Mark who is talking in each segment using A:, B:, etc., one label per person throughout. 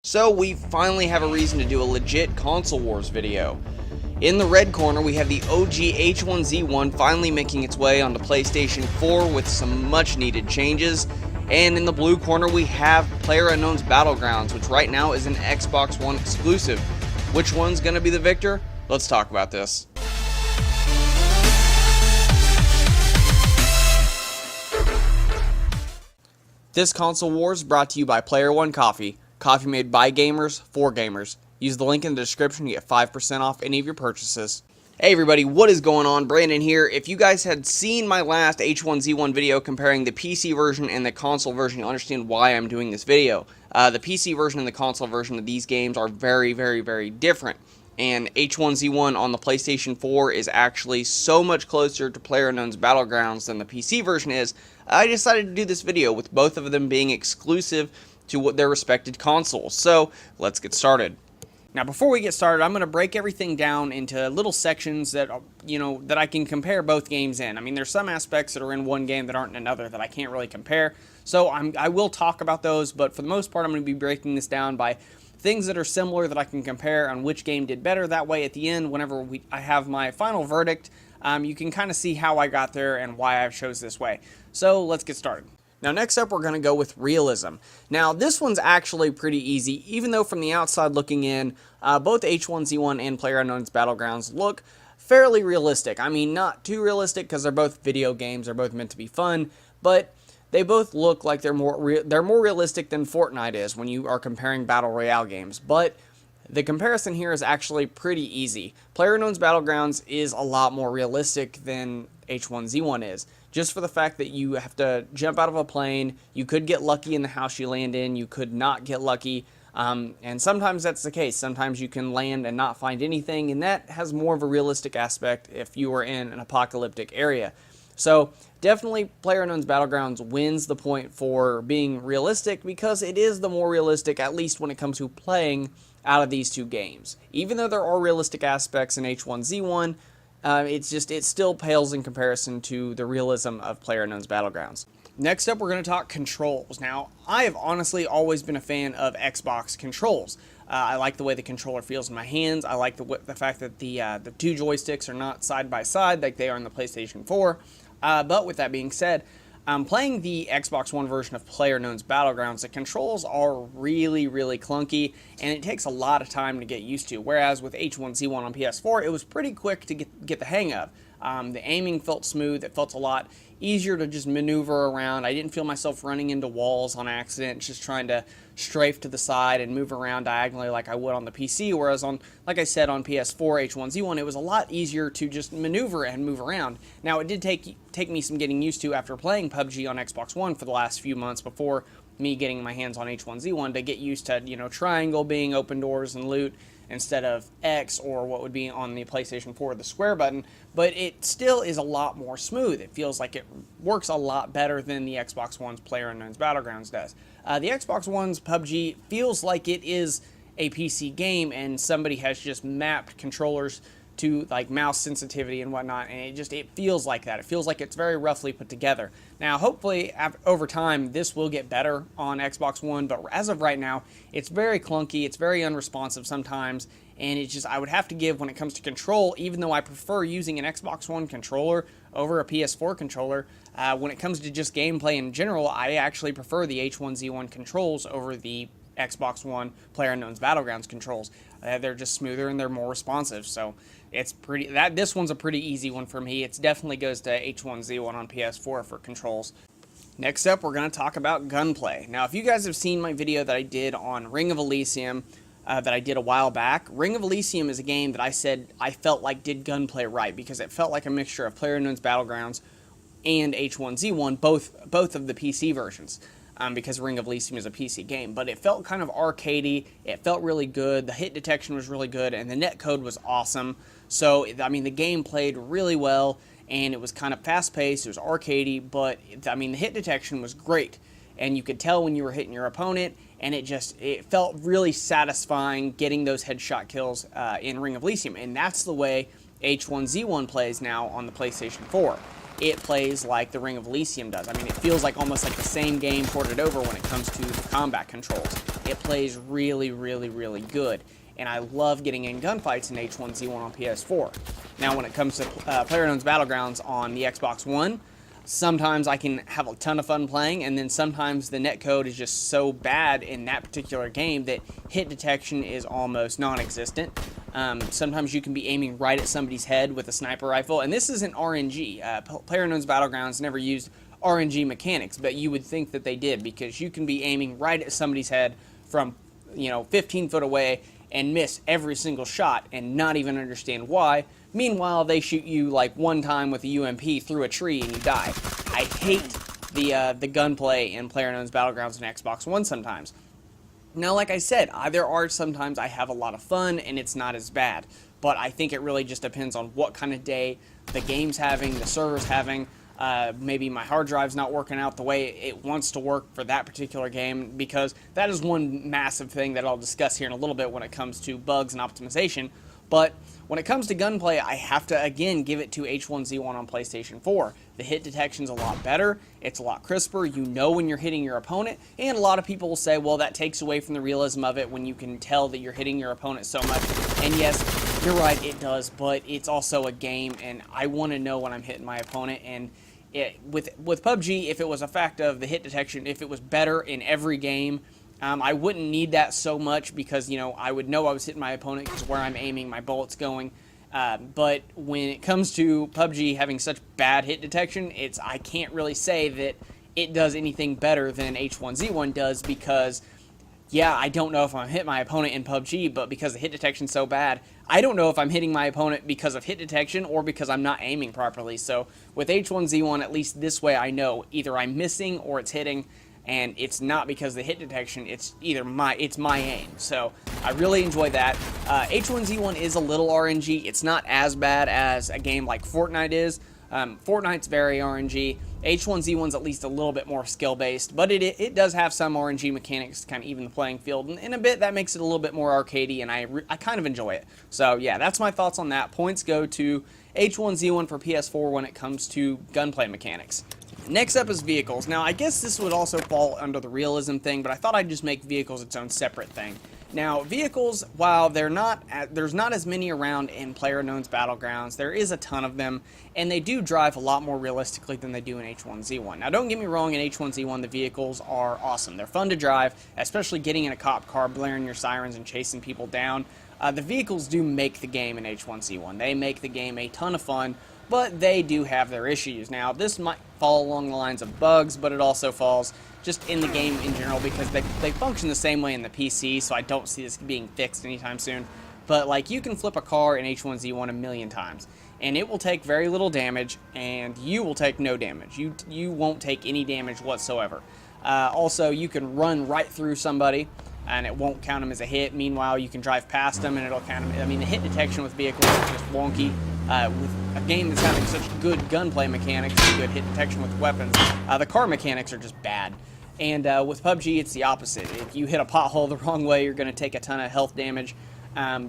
A: So we finally have a reason to do a legit console wars video. In the red corner we have the OG H1Z1 finally making its way onto PlayStation 4 with some much needed changes. And in the blue corner we have PlayerUnknown's Battlegrounds, which right now is an Xbox One exclusive. Which one's going to be the victor? Let's talk about this. This console wars is brought to you by Player One Coffee. Coffee made by gamers, for gamers. Use the link in the description to get 5% off any of your purchases. Hey everybody, what is going on? Brandon here. If you guys had seen my last H1Z1 video comparing the PC version and the console version, you'll understand why I'm doing this video. The PC version and the console version of these games are very different. And H1Z1 on the PlayStation 4 is actually so much closer to PlayerUnknown's Battlegrounds than the PC version is. I decided to do this video with both of them being exclusive to their respected consoles. So let's get started. Now before we get started, I'm going to break everything down into little sections that that I can compare both games in. I mean, there's some aspects that are in one game that aren't in another that I can't really compare. So I will talk about those, but for the most part I'm going to be breaking this down by things that are similar that I can compare on which game did better. That way at the end, whenever I have my final verdict, you can kind of see how I got there and why I chose this way. So let's get started. Now next up we're going to go with Realism. Now this one's actually pretty easy, even though from the outside looking in, both H1Z1 and PlayerUnknown's Battlegrounds look fairly realistic. I mean, not too realistic because they're both video games, they're both meant to be fun, but they both look like they're more realistic than Fortnite is when you are comparing Battle Royale games. But the comparison here is actually pretty easy. PlayerUnknown's Battlegrounds is a lot more realistic than H1Z1 is. Just for the fact that you have to jump out of a plane, you could get lucky in the house you land in, you could not get lucky, and sometimes that's the case. Sometimes you can land and not find anything, and that has more of a realistic aspect if you are in an apocalyptic area. So definitely PlayerUnknown's Battlegrounds wins the point for being realistic because it is the more realistic, at least when it comes to playing out of these two games. Even though there are realistic aspects in H1Z1, it still pales in comparison to the realism of PlayerUnknown's Battlegrounds. Next up, we're going to talk controls. Now, I have honestly always been a fan of Xbox controls. I like the way the controller feels in my hands. I like the fact that the two joysticks are not side by side like they are in the PlayStation 4. But with that being said, playing the Xbox One version of PlayerUnknown's Battlegrounds, the controls are really clunky, and it takes a lot of time to get used to, whereas with H1Z1 on PS4, it was pretty quick to get the hang of. The aiming felt smooth, it felt a lot easier to just maneuver around. I didn't feel myself running into walls on accident, just trying to strafe to the side and move around diagonally like I would on the PC, whereas like I said, on PS4 H1Z1, it was a lot easier to just maneuver and move around. Now, it did take me some getting used to after playing PUBG on Xbox One for the last few months before me getting my hands on H1Z1 to get used to, triangle being open doors and loot instead of X, or what would be on the PlayStation 4, the square button, but it still is a lot more smooth. It feels like it works a lot better than the Xbox One's PlayerUnknown's Battlegrounds does. The Xbox One's PUBG feels like it is a PC game and somebody has just mapped controllers to like mouse sensitivity and whatnot, and it feels like that. It feels like it's very roughly put together. Now, hopefully, over time, this will get better on Xbox One, but as of right now, it's very clunky, it's very unresponsive sometimes, and I would have to give when it comes to control, even though I prefer using an Xbox One controller over a PS4 controller, when it comes to just gameplay in general, I actually prefer the H1Z1 controls over the Xbox One PlayerUnknown's Battlegrounds controls. They're just smoother and they're more responsive, so this one's a pretty easy one for me. It definitely goes to H1Z1 on PS4 for controls. Next up, we're going to talk about Gunplay. Now, if you guys have seen my video that I did on Ring of Elysium, that I did a while back, Ring of Elysium is a game that I said I felt like did Gunplay right, because it felt like a mixture of PlayerUnknown's Battlegrounds and H1Z1, both of the PC versions. Because Ring of Elysium is a PC game, but it felt kind of arcadey, it felt really good, the hit detection was really good, and the netcode was awesome. So, I mean, the game played really well, and it was kind of fast-paced, it was arcadey, but, I mean, the hit detection was great, and you could tell when you were hitting your opponent, and it felt really satisfying getting those headshot kills in Ring of Elysium, and that's the way H1Z1 plays now on the PlayStation 4. it plays like the Ring of Elysium does. I mean, it feels like almost like the same game ported over when it comes to the combat controls. It plays really, really, really good. And I love getting in gunfights in H1Z1 on PS4. Now, when it comes to PlayerUnknown's Battlegrounds on the Xbox One, sometimes I can have a ton of fun playing, and then sometimes the netcode is just so bad in that particular game that hit detection is almost non-existent. Sometimes you can be aiming right at somebody's head with a sniper rifle, and this isn't RNG. PlayerUnknown's Battlegrounds never used RNG mechanics, but you would think that they did, because you can be aiming right at somebody's head from 15 foot away and miss every single shot and not even understand why. Meanwhile, they shoot you like one time with a UMP through a tree and you die. I hate the gunplay in PlayerUnknown's Battlegrounds on Xbox One sometimes. Now, like I said, there are sometimes I have a lot of fun and it's not as bad. But I think it really just depends on what kind of day the game's having, the server's having. Maybe my hard drive's not working out the way it wants to work for that particular game, because that is one massive thing that I'll discuss here in a little bit when it comes to bugs and optimization. But when it comes to gunplay, I have to, again, give it to H1Z1 on PlayStation 4. The hit detection's a lot better, it's a lot crisper, you know when you're hitting your opponent, and a lot of people will say, well, that takes away from the realism of it when you can tell that you're hitting your opponent so much. And yes, you're right, it does, but it's also a game, and I want to know when I'm hitting my opponent. And with PUBG, if it was a fact of the hit detection, if it was better in every game, I wouldn't need that so much, because, I would know I was hitting my opponent because where I'm aiming, my bullet's going. But when it comes to PUBG having such bad hit detection, I can't really say that it does anything better than H1Z1 does, because, yeah, I don't know if I'm hitting my opponent in PUBG, but because the hit detection's so bad, I don't know if I'm hitting my opponent because of hit detection or because I'm not aiming properly. So with H1Z1, at least this way I know either I'm missing or it's hitting, and it's not because of the hit detection, it's my aim. So I really enjoy that. H1Z1 is a little RNG. It's not as bad as a game like Fortnite is. Fortnite's very RNG. H1Z1's at least a little bit more skill-based, but it does have some RNG mechanics to kind of even the playing field, and in a bit that makes it a little bit more arcadey, and I kind of enjoy it. So yeah, that's my thoughts on that. Points go to H1Z1 for PS4 when it comes to gunplay mechanics. Next up is vehicles. Now, I guess this would also fall under the realism thing, but I thought I'd just make vehicles its own separate thing. Now, vehicles, while there's not as many around in PlayerUnknown's Battlegrounds, there is a ton of them, and they do drive a lot more realistically than they do in H1Z1. Now, don't get me wrong, in H1Z1, the vehicles are awesome. They're fun to drive, especially getting in a cop car, blaring your sirens, and chasing people down. The vehicles do make the game in H1Z1. They make the game a ton of fun, but they do have their issues. Now, this might fall along the lines of bugs, but it also falls just in the game in general, because they function the same way in the PC, so I don't see this being fixed anytime soon. But, like, you can flip a car in H1Z1 a million times, and it will take very little damage, and you will take no damage. You won't take any damage whatsoever. Also, you can run right through somebody, and it won't count them as a hit. Meanwhile, you can drive past them, and it'll count them. I mean, the hit detection with vehicles is just wonky. With a game that's having such good gunplay mechanics and good hit detection with weapons, the car mechanics are just bad. And with PUBG, it's the opposite. If you hit a pothole the wrong way, you're going to take a ton of health damage.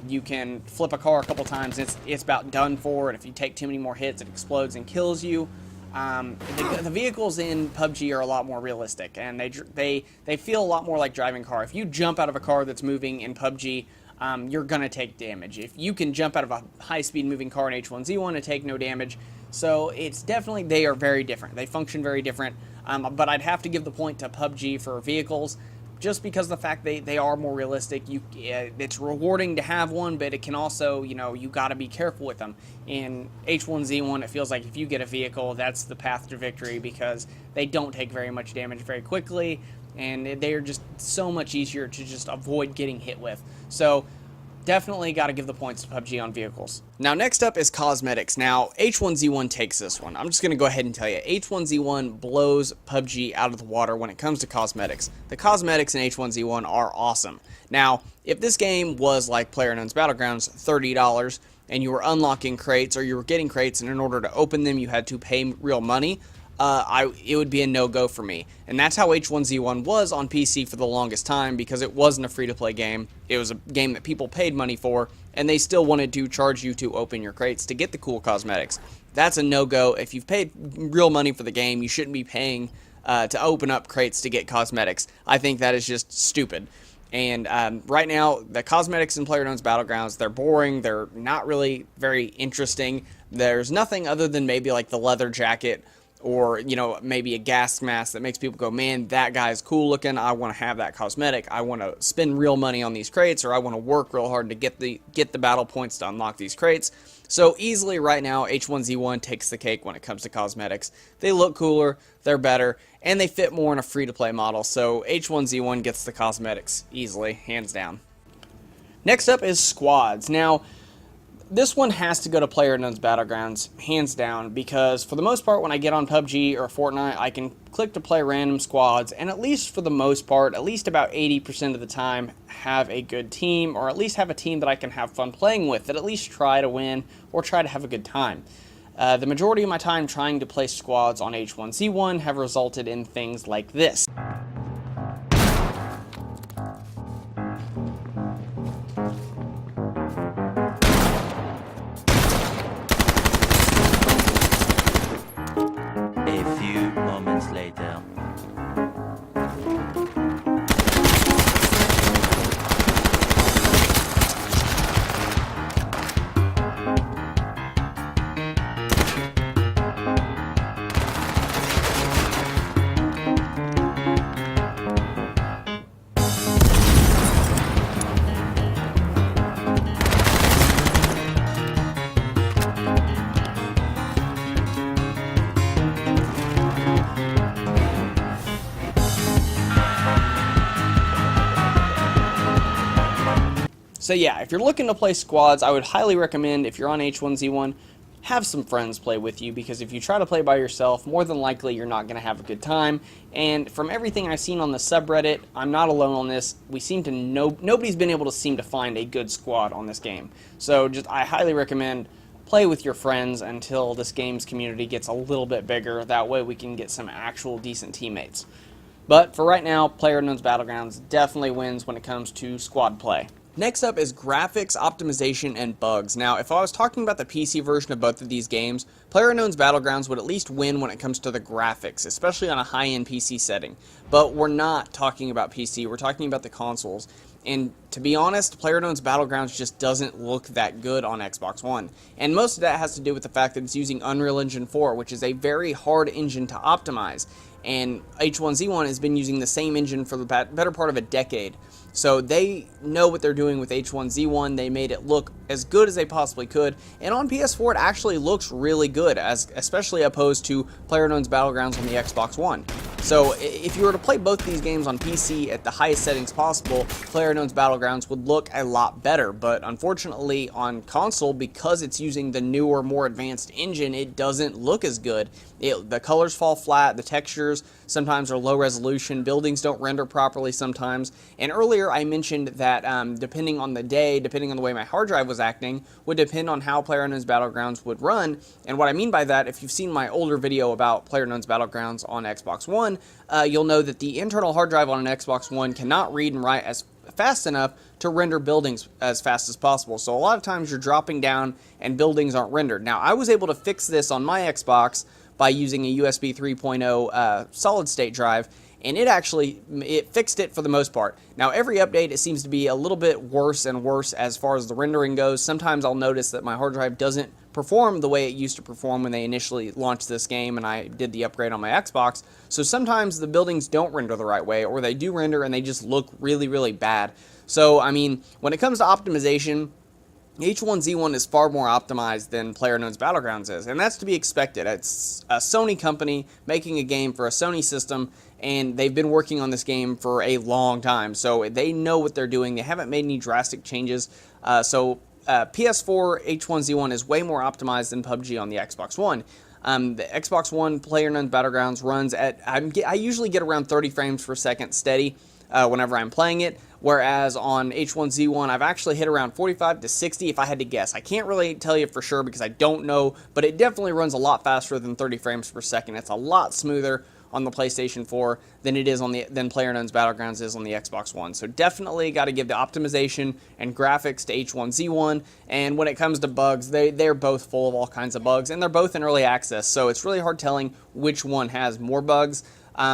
A: You can flip a car a couple times, it's about done for, and if you take too many more hits, it explodes and kills you. The vehicles in PUBG are a lot more realistic, and they feel a lot more like driving a car. If you jump out of a car that's moving in PUBG, you're going to take damage. If you can jump out of a high-speed moving car in H1Z1 and take no damage, so it's definitely, they are very different. They function very different, but I'd have to give the point to PUBG for vehicles, just because of the fact they are more realistic. It's rewarding to have one, but it can also, you got to be careful with them. In H1Z1, it feels like if you get a vehicle, that's the path to victory, because they don't take very much damage very quickly, and they're just so much easier to just avoid getting hit with. So definitely got to give the points to PUBG on vehicles. Now, next up is cosmetics. Now, H1Z1 takes this one. I'm just going to go ahead and tell you, H1Z1 blows PUBG out of the water when it comes to cosmetics. The cosmetics in H1Z1 are awesome. Now, if this game was like PlayerUnknown's Battlegrounds, $30, and you were unlocking crates, or you were getting crates, and in order to open them, you had to pay real money, it would be a no-go for me. And that's how H1Z1 was on PC for the longest time, because it wasn't a free-to-play game. It was a game that people paid money for, and they still wanted to charge you to open your crates to get the cool cosmetics. that's a no-go. If you've paid real money for the game, you shouldn't be paying to open up crates to get cosmetics. I think that is just stupid. And right now, the cosmetics in PlayerUnknown's Battlegrounds, they're boring. They're not really very interesting. There's nothing other than maybe like the leather jacket or, you know, maybe a gas mask that makes people go, man, that guy's cool looking. I want to have that cosmetic. I want to spend real money on these crates, or I want to work real hard to get the battle points to unlock these crates. So easily right now, H1Z1 takes the cake when it comes to cosmetics. They look cooler, they're better, and they fit more in a free-to-play model. So H1Z1 gets the cosmetics easily, hands down. Next up is squads. Now, this one has to go to PlayerUnknown's Battlegrounds, hands down, because for the most part, when I get on PUBG or Fortnite, I can click to play random squads, and at least for the most part, at least about 80% of the time, have a good team, or at least have a team that I can have fun playing with, that at least try to win, or try to have a good time. The majority of my time trying to play squads on H1Z1 have resulted in things like this.
B: Later.
A: So yeah, if you're looking to play squads, I would highly recommend, if you're on H1Z1, have some friends play with you, because if you try to play by yourself, more than likely you're not going to have a good time. And from everything I've seen on the subreddit, I'm not alone on this, we seem to nobody's been able to seem to find a good squad on this game. So I highly recommend play with your friends until this game's community gets a little bit bigger. That way we can get some actual decent teammates. But for right now, PlayerUnknown's Battlegrounds definitely wins when it comes to squad play. Next up is graphics, optimization, and bugs. Now, if I was talking about the PC version of both of these games, PlayerUnknown's Battlegrounds would at least win when it comes to the graphics, especially on a high-end PC setting. But we're not talking about PC, we're talking about the consoles. And to be honest, PlayerUnknown's Battlegrounds just doesn't look that good on Xbox One. And most of that has to do with the fact that it's using Unreal Engine 4, which is a very hard engine to optimize. And H1Z1 has been using the same engine for the better part of a decade. So they know what they're doing with H1Z1. They made it look as good as they possibly could. And on PS4, it actually looks really good, especially opposed to PlayerUnknown's Battlegrounds on the Xbox One. So if you were to play both these games on PC at the highest settings possible, PlayerUnknown's Battlegrounds would look a lot better. But unfortunately, on console, because it's using the newer, more advanced engine, it doesn't look as good. The colors fall flat, the textures sometimes are low resolution, buildings don't render properly sometimes. And earlier I mentioned that depending on the day, depending on the way my hard drive was acting, would depend on how PlayerUnknown's Battlegrounds would run. And what I mean by that, if you've seen my older video about PlayerUnknown's Battlegrounds on Xbox One, you'll know that the internal hard drive on an Xbox One cannot read and write as fast enough to render buildings as fast as possible. So a lot of times you're dropping down and buildings aren't rendered. Now, I was able to fix this on my Xbox by using a USB 3.0 solid state drive, and it fixed it for the most part. Now, every update, it seems to be a little bit worse and worse as far as the rendering goes. Sometimes I'll notice that my hard drive doesn't perform the way it used to perform when they initially launched this game and I did the upgrade on my Xbox. So sometimes the buildings don't render the right way, or they do render and they just look really, really bad. So, I mean, when it comes to optimization, H1Z1 is far more optimized than PlayerUnknown's Battlegrounds is, and that's to be expected. It's a Sony company making a game for a Sony system, and they've been working on this game for a long time, so they know what they're doing. They haven't made any drastic changes, so PS4 H1Z1 is way more optimized than PUBG on the Xbox One. The Xbox One PlayerUnknown's Battlegrounds runs at, I usually get around 30 frames per second steady whenever I'm playing it, whereas on H1Z1 I've actually hit around 45 to 60 if I had to guess. I can't really tell you for sure because I don't know, but it definitely runs a lot faster than 30 frames per second. It's a lot smoother on the PlayStation 4 than it is on the PlayerUnknown's Battlegrounds is on the Xbox One. So definitely got to give the optimization and graphics to H1Z1. And when it comes to bugs, they're both full of all kinds of bugs, and they're both in early access. So it's really hard telling which one has more bugs.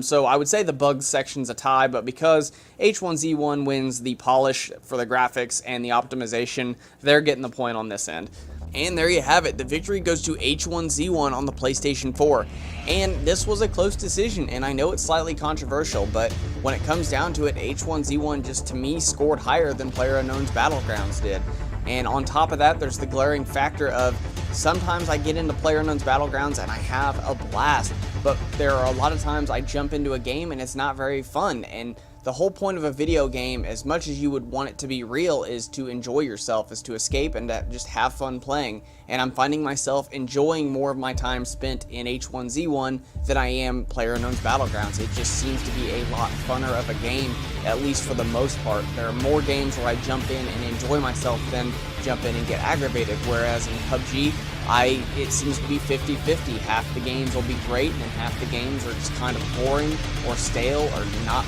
A: So I would say the bugs section's a tie, but because H1Z1 wins the polish for the graphics and the optimization, they're getting the point on this end. And there you have it. The victory goes to H1Z1 on the PlayStation 4. And this was a close decision, and I know it's slightly controversial, but when it comes down to it, H1Z1 just, to me, scored higher than PlayerUnknown's Battlegrounds did. And on top of that, there's the glaring factor of sometimes I get into PlayerUnknown's Battlegrounds and I have a blast, but there are a lot of times I jump into a game and it's not very fun. And the whole point of a video game, as much as you would want it to be real, is to enjoy yourself, is to escape and to just have fun playing. And I'm finding myself enjoying more of my time spent in H1Z1 than I am PlayerUnknown's Battlegrounds. It just seems to be a lot funner of a game, at least for the most part. There are more games where I jump in and enjoy myself than jump in and get aggravated, whereas in PUBG, it seems to be 50-50. Half the games will be great, and half the games are just kind of boring or stale or not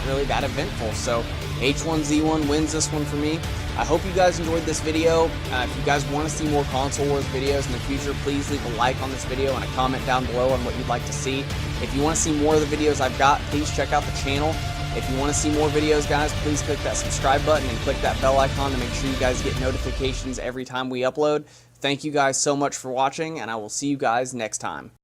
A: really that eventful. So H1Z1 wins this one for me. I hope you guys enjoyed this video. If you guys want to see more Console Wars videos in the future, please leave a like on this video and a comment down below on what you'd like to see. If you want to see more of the videos I've got, please check out the channel. If you want to see more videos, guys, please click that subscribe button and click that bell icon to make sure you guys get notifications every time we upload. Thank you guys so much for watching, and I will see you guys next time.